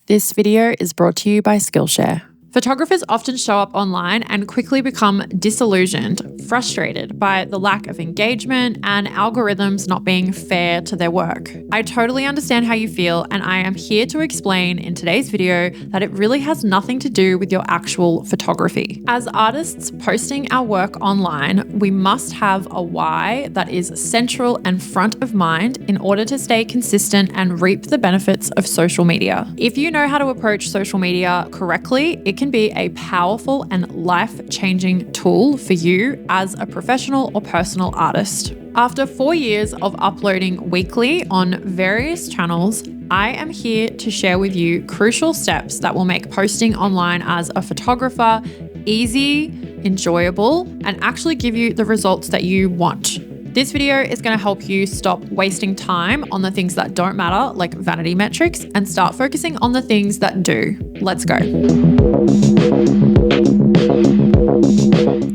This video is brought to you by Skillshare. Photographers often show up online and quickly become disillusioned, frustrated by the lack of engagement and algorithms not being fair to their work. I totally understand how you feel, and I am here to explain in today's video that it really has nothing to do with your actual photography. As artists posting our work online, we must have a why that is central and front of mind in order to stay consistent and reap the benefits of social media. If you know how to approach social media correctly, it can be a powerful and life-changing tool for you as a professional or personal artist. After 4 years of uploading weekly on various channels, I am here to share with you crucial steps that will make posting online as a photographer easy, enjoyable, and actually give you the results that you want. This video is going to help you stop wasting time on the things that don't matter, like vanity metrics, and start focusing on the things that do. Let's go.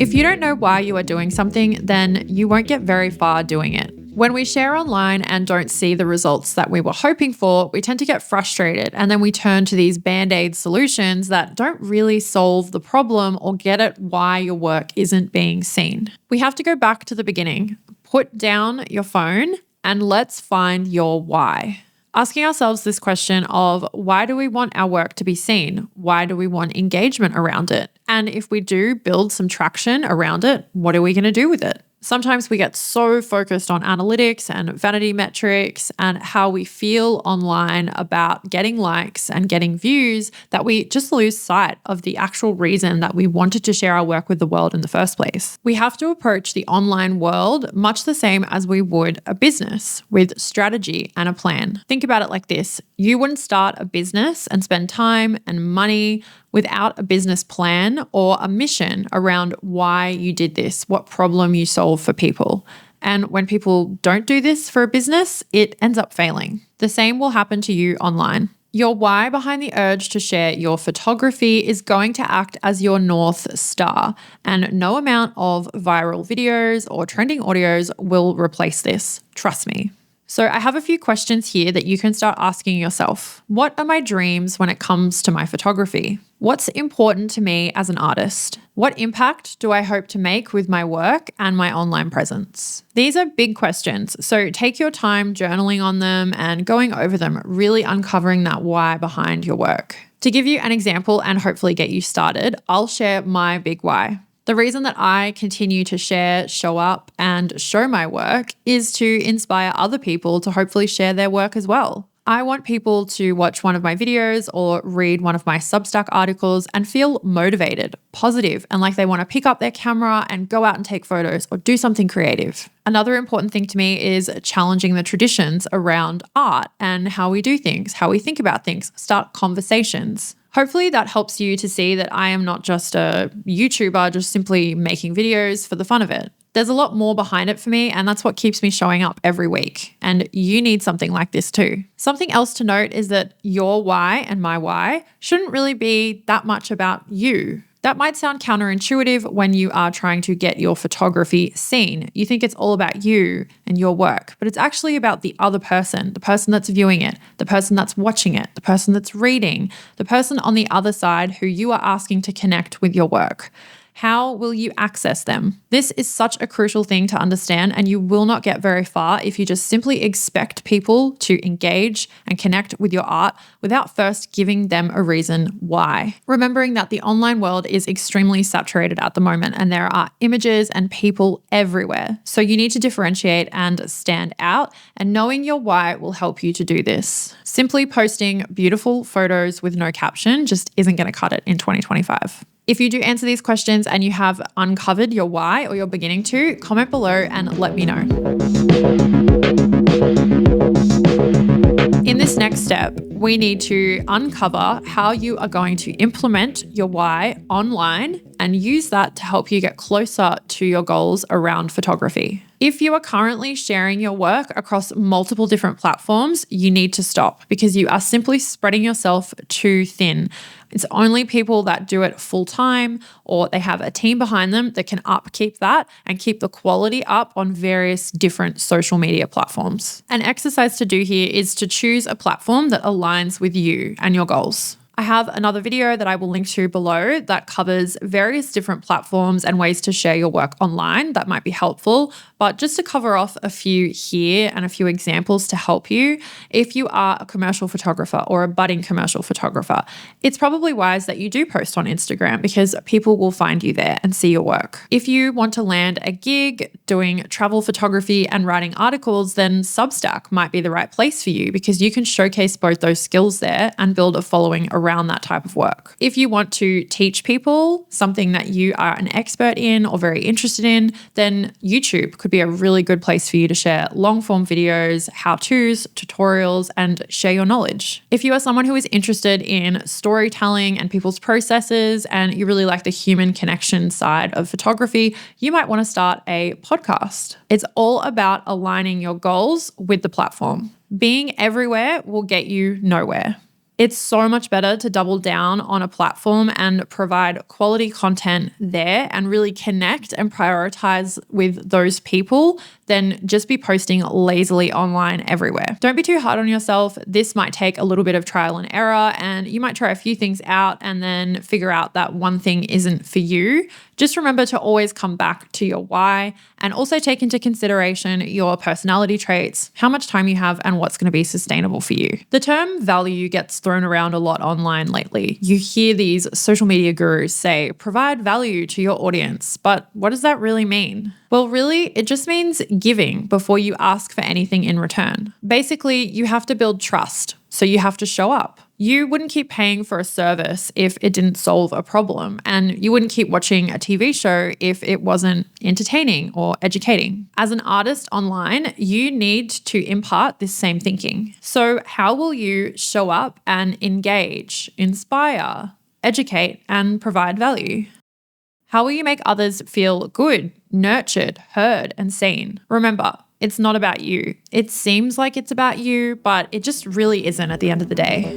If you don't know why you are doing something, then you won't get very far doing it. When we share online and don't see the results that we were hoping for, we tend to get frustrated, and then we turn to these band-aid solutions that don't really solve the problem or get at why your work isn't being seen. We have to go back to the beginning. Put down your phone and let's find your why. Asking ourselves this question of why do we want our work to be seen? Why do we want engagement around it? And if we do build some traction around it, what are we going to do with it? Sometimes we get so focused on analytics and vanity metrics and how we feel online about getting likes and getting views that we just lose sight of the actual reason that we wanted to share our work with the world in the first place. We have to approach the online world much the same as we would a business, with strategy and a plan. Think about it like this. You wouldn't start a business and spend time and money without a business plan or a mission around why you did this, what problem you solve for people. And when people don't do this for a business, it ends up failing. The same will happen to you online. Your why behind the urge to share your photography is going to act as your North Star, and no amount of viral videos or trending audios will replace this. Trust me. So I have a few questions here that you can start asking yourself. What are my dreams when it comes to my photography? What's important to me as an artist? What impact do I hope to make with my work and my online presence? These are big questions, so take your time journaling on them and going over them, really uncovering that why behind your work. To give you an example and hopefully get you started, I'll share my big why. The reason that I continue to share, show up, and show my work is to inspire other people to hopefully share their work as well. I want people to watch one of my videos or read one of my Substack articles and feel motivated, positive, and like they want to pick up their camera and go out and take photos or do something creative. Another important thing to me is challenging the traditions around art and how we do things, how we think about things, start conversations. Hopefully that helps you to see that I am not just a YouTuber just simply making videos for the fun of it. There's a lot more behind it for me, and that's what keeps me showing up every week. And you need something like this too. Something else to note is that your why and my why shouldn't really be that much about you. That might sound counterintuitive when you are trying to get your photography seen. You think it's all about you and your work, but it's actually about the other person, the person that's viewing it, the person that's watching it, the person that's reading, the person on the other side who you are asking to connect with your work. How will you access them? This is such a crucial thing to understand, and you will not get very far if you just simply expect people to engage and connect with your art without first giving them a reason why. Remembering that the online world is extremely saturated at the moment and there are images and people everywhere. So you need to differentiate and stand out, and knowing your why will help you to do this. Simply posting beautiful photos with no caption just isn't going to cut it in 2025. If you do answer these questions and you have uncovered your why or you're beginning to, comment below and let me know. In this next step, we need to uncover how you are going to implement your why online and use that to help you get closer to your goals around photography. If you are currently sharing your work across multiple different platforms, you need to stop because you are simply spreading yourself too thin. It's only people that do it full time or they have a team behind them that can upkeep that and keep the quality up on various different social media platforms. An exercise to do here is to choose a platform that aligns with you and your goals. I have another video that I will link to below that covers various different platforms and ways to share your work online that might be helpful. But just to cover off a few here and a few examples to help you, if you are a commercial photographer or a budding commercial photographer, it's probably wise that you do post on Instagram because people will find you there and see your work. If you want to land a gig doing travel photography and writing articles, then Substack might be the right place for you because you can showcase both those skills there and build a following around that type of work. If you want to teach people something that you are an expert in or very interested in, then YouTube could be a really good place for you to share long form videos, how-tos, tutorials, and share your knowledge. If you are someone who is interested in storytelling and people's processes and you really like the human connection side of photography, you might want to start a podcast. It's all about aligning your goals with the platform. Being everywhere will get you nowhere. It's so much better to double down on a platform and provide quality content there and really connect and prioritize with those people than just be posting lazily online everywhere. Don't be too hard on yourself. This might take a little bit of trial and error, and you might try a few things out and then figure out that one thing isn't for you. Just remember to always come back to your why and also take into consideration your personality traits, how much time you have, and what's going to be sustainable for you. The term value gets thrown around a lot online lately. You hear these social media gurus say, provide value to your audience, but what does that really mean? Well, really, it just means giving before you ask for anything in return. Basically, you have to build trust, so you have to show up. You wouldn't keep paying for a service if it didn't solve a problem, and you wouldn't keep watching a TV show if it wasn't entertaining or educating. As an artist online, you need to impart this same thinking. So how will you show up and engage, inspire, educate, and provide value? How will you make others feel good, nurtured, heard, and seen? Remember, it's not about you. It seems like it's about you, but it just really isn't at the end of the day.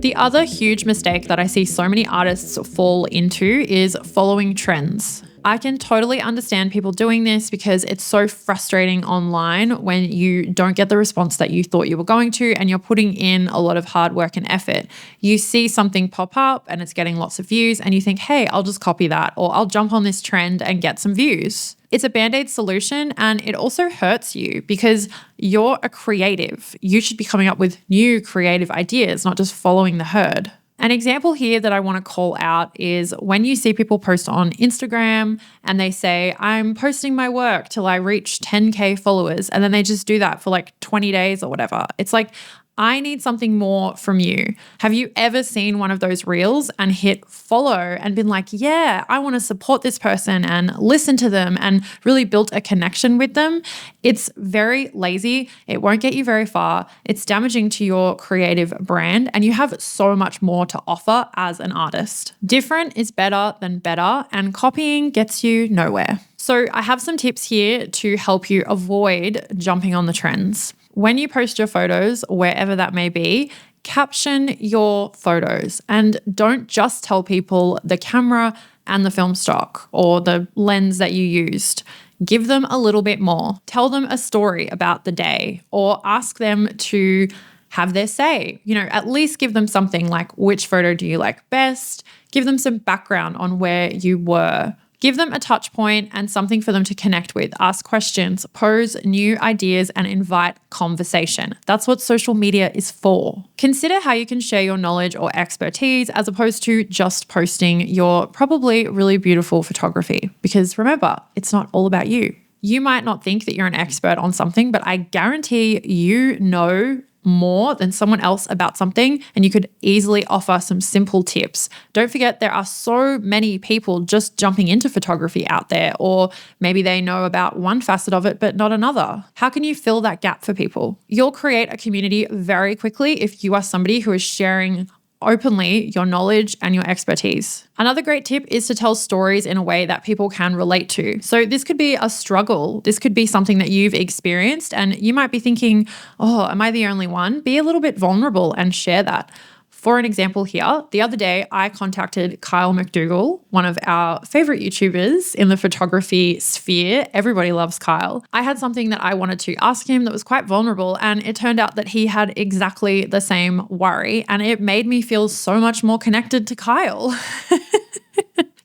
The other huge mistake that I see so many artists fall into is following trends. I can totally understand people doing this because it's so frustrating online when you don't get the response that you thought you were going to and you're putting in a lot of hard work and effort. You see something pop up and it's getting lots of views and you think, hey, I'll just copy that or I'll jump on this trend and get some views. It's a band-aid solution and it also hurts you because you're a creative. You should be coming up with new creative ideas, not just following the herd. An example here that I want to call out is when you see people post on Instagram and they say, I'm posting my work till I reach 10K followers, and then they just do that for like 20 days or whatever. It's like, I need something more from you. Have you ever seen one of those reels and hit follow and been like, yeah, I want to support this person and listen to them and really built a connection with them? It's very lazy. It won't get you very far. It's damaging to your creative brand and you have so much more to offer as an artist. Different is better than better, and copying gets you nowhere. So I have some tips here to help you avoid jumping on the trends. When you post your photos, wherever that may be, caption your photos and don't just tell people the camera and the film stock or the lens that you used. Give them a little bit more. Tell them a story about the day or ask them to have their say. At least give them something like, which photo do you like best? Give them some background on where you were. Give them a touch point and something for them to connect with. Ask questions, pose new ideas, and invite conversation. That's what social media is for. Consider how you can share your knowledge or expertise as opposed to just posting your probably really beautiful photography. Because remember, it's not all about you. You might not think that you're an expert on something, but I guarantee you know more than someone else about something, and you could easily offer some simple tips. Don't forget, there are so many people just jumping into photography out there, or maybe they know about one facet of it, but not another. How can you fill that gap for people? You'll create a community very quickly if you are somebody who is sharing openly your knowledge and your expertise. Another great tip is to tell stories in a way that people can relate to. So this could be a struggle. This could be something that you've experienced and you might be thinking, oh, am I the only one? Be a little bit vulnerable and share that. For an example here, the other day I contacted Kyle McDougall, one of our favorite YouTubers in the photography sphere. Everybody loves Kyle. I had something that I wanted to ask him that was quite vulnerable, and it turned out that he had exactly the same worry, and it made me feel so much more connected to Kyle.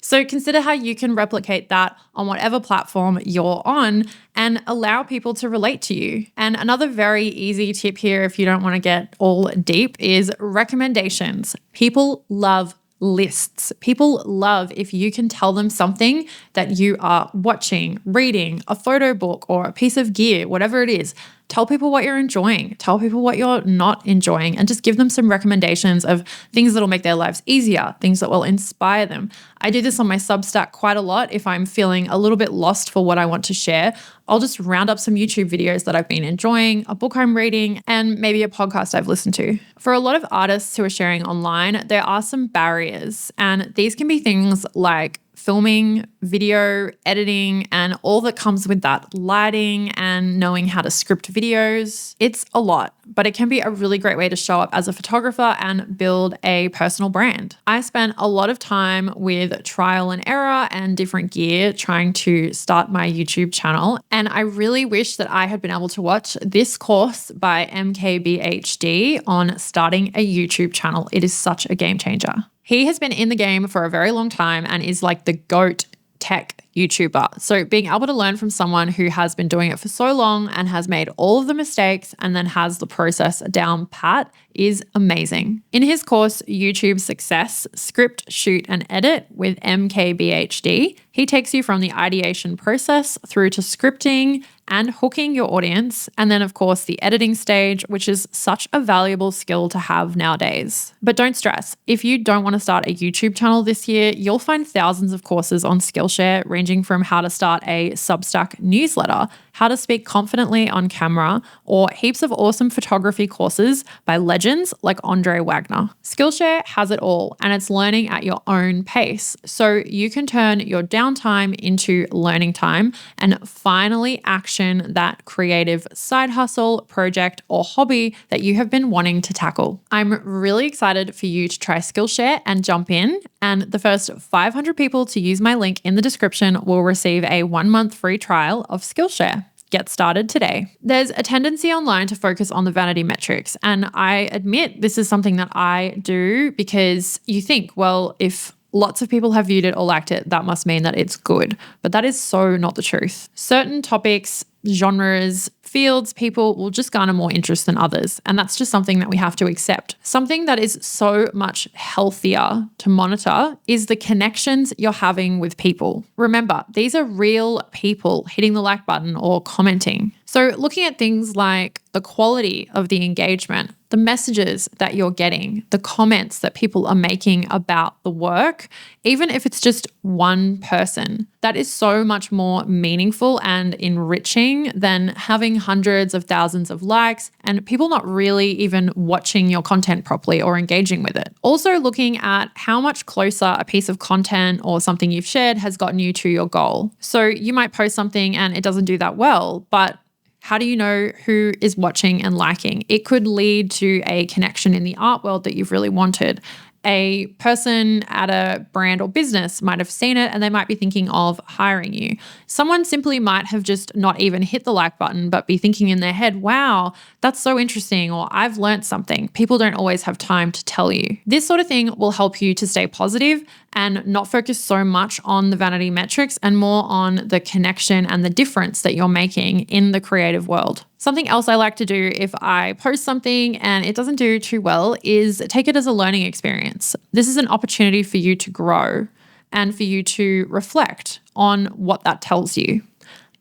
So consider how you can replicate that on whatever platform you're on and allow people to relate to you. And another very easy tip here, if you don't want to get all deep, is recommendations. People love lists. People love if you can tell them something that you are watching, reading, a photo book, or a piece of gear, whatever it is. Tell people what you're enjoying. Tell people what you're not enjoying, and just give them some recommendations of things that'll make their lives easier, things that will inspire them. I do this on my Substack quite a lot. If I'm feeling a little bit lost for what I want to share, I'll just round up some YouTube videos that I've been enjoying, a book I'm reading, and maybe a podcast I've listened to. For a lot of artists who are sharing online, there are some barriers, and these can be things like filming, video, editing, and all that comes with that, lighting and knowing how to script videos. It's a lot, but it can be a really great way to show up as a photographer and build a personal brand. I spent a lot of time with trial and error and different gear trying to start my YouTube channel, and I really wish that I had been able to watch this course by MKBHD on starting a YouTube channel. It is such a game changer. He has been in the game for a very long time and is like the GOAT tech YouTuber. So being able to learn from someone who has been doing it for so long and has made all of the mistakes and then has the process down pat is amazing. In his course, YouTube Success, Script, Shoot, and Edit with MKBHD, he takes you from the ideation process through to scripting and hooking your audience, and then of course the editing stage, which is such a valuable skill to have nowadays. But don't stress. If you don't want to start a YouTube channel this year, you'll find thousands of courses on Skillshare, ranging from how to start a Substack newsletter, how to speak confidently on camera, or heaps of awesome photography courses by legends like Andre Wagner. Skillshare has it all, and it's learning at your own pace. So you can turn your downtime into learning time and finally action that creative side hustle, project, or hobby that you have been wanting to tackle. I'm really excited for you to try Skillshare and jump in. And the first 500 people to use my link in the description will receive a 1-month free trial of Skillshare. Get started today. There's a tendency online to focus on the vanity metrics, and I admit this is something that I do because you think, well, if lots of people have viewed it or liked it, that must mean that it's good. But that is so not the truth. Certain topics, genres, fields, people will just garner more interest than others. And that's just something that we have to accept. Something that is so much healthier to monitor is the connections you're having with people. Remember, these are real people hitting the like button or commenting. So looking at things like the quality of the engagement, the messages that you're getting, the comments that people are making about the work, even if it's just one person, that is so much more meaningful and enriching than having hundreds of thousands of likes and people not really even watching your content properly or engaging with it. Also looking at how much closer a piece of content or something you've shared has gotten you to your goal. So you might post something and it doesn't do that well, but how do you know who is watching and liking? It could lead to a connection in the art world that you've really wanted. A person at a brand or business might have seen it and they might be thinking of hiring you. Someone simply might have just not even hit the like button, but be thinking in their head, wow, that's so interesting, or I've learned something. People don't always have time to tell you. This sort of thing will help you to stay positive and not focus so much on the vanity metrics and more on the connection and the difference that you're making in the creative world. Something else I like to do if I post something and it doesn't do too well is take it as a learning experience. This is an opportunity for you to grow and for you to reflect on what that tells you.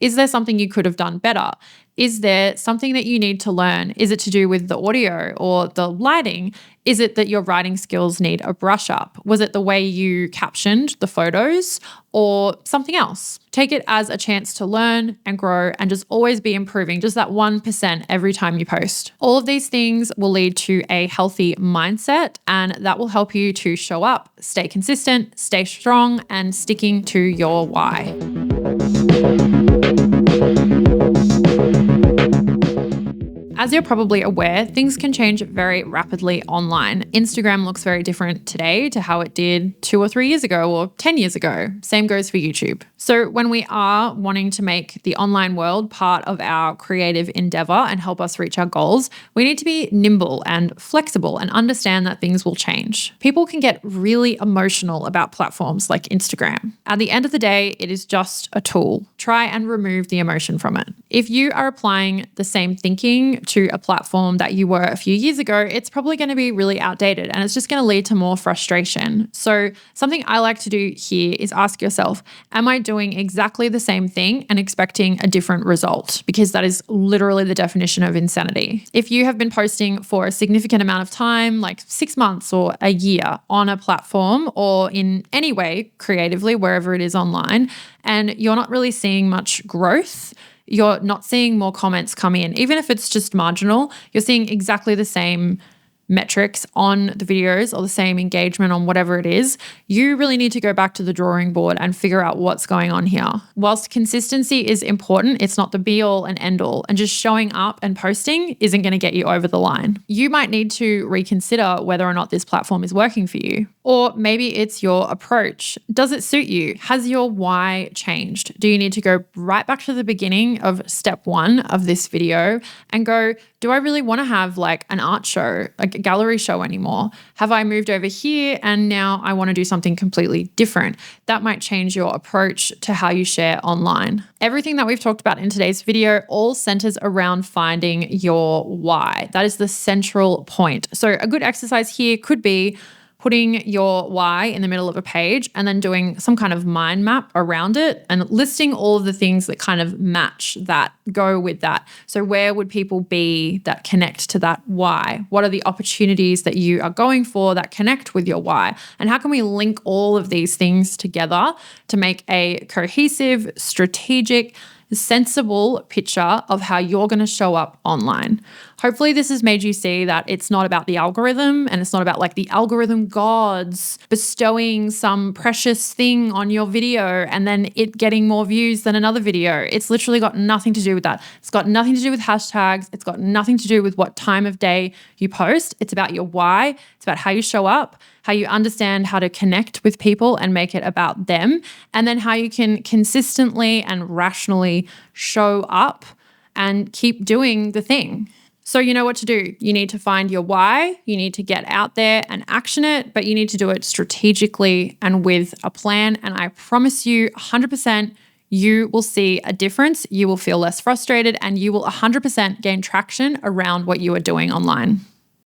Is there something you could have done better? Is there something that you need to learn? Is it to do with the audio or the lighting? Is it that your writing skills need a brush up? Was it the way you captioned the photos or something else? Take it as a chance to learn and grow and just always be improving, just that 1% every time you post. All of these things will lead to a healthy mindset, and that will help you to show up, stay consistent, stay strong, and sticking to your why. As you're probably aware, things can change very rapidly online. Instagram looks very different today to how it did 2 or 3 years ago or 10 years ago. Same goes for YouTube. So when we are wanting to make the online world part of our creative endeavor and help us reach our goals, we need to be nimble and flexible and understand that things will change. People can get really emotional about platforms like Instagram. At the end of the day, it is just a tool. Try and remove the emotion from it. If you are applying the same thinking to a platform that you were a few years ago, it's probably going to be really outdated and it's just going to lead to more frustration. So something I like to do here is ask yourself, am I doing exactly the same thing and expecting a different result? Because that is literally the definition of insanity. If you have been posting for a significant amount of time, like 6 months or a year on a platform or in any way creatively, wherever it is online, and you're not really seeing much growth, you're not seeing more comments come in, even if it's just marginal, you're seeing exactly the same metrics on the videos or the same engagement on whatever it is, you really need to go back to the drawing board and figure out what's going on here. Whilst consistency is important, it's not the be all and end all, and just showing up and posting isn't going to get you over the line. You might need to reconsider whether or not this platform is working for you. Or maybe it's your approach. Does it suit you? Has your why changed? Do you need to go right back to the beginning of step 1 of this video and go, do I really want to have like an art show, like a gallery show anymore? Have I moved over here and now I want to do something completely different? That might change your approach to how you share online. Everything that we've talked about in today's video all centers around finding your why. That is the central point. So a good exercise here could be putting your why in the middle of a page and then doing some kind of mind map around it and listing all of the things that kind of match that, go with that. So where would people be that connect to that why? What are the opportunities that you are going for that connect with your why? And how can we link all of these things together to make a cohesive, strategic, sensible picture of how you're going to show up online? Hopefully this has made you see that it's not about the algorithm and it's not about like the algorithm gods bestowing some precious thing on your video and then it getting more views than another video. It's literally got nothing to do with that. It's got nothing to do with hashtags. It's got nothing to do with what time of day you post. It's about your why. It's about how you show up, how you understand how to connect with people and make it about them, and then how you can consistently and rationally show up and keep doing the thing. So you know what to do. You need to find your why. You need to get out there and action it, but you need to do it strategically and with a plan. And I promise you 100% you will see a difference. You will feel less frustrated and you will 100% gain traction around what you are doing online.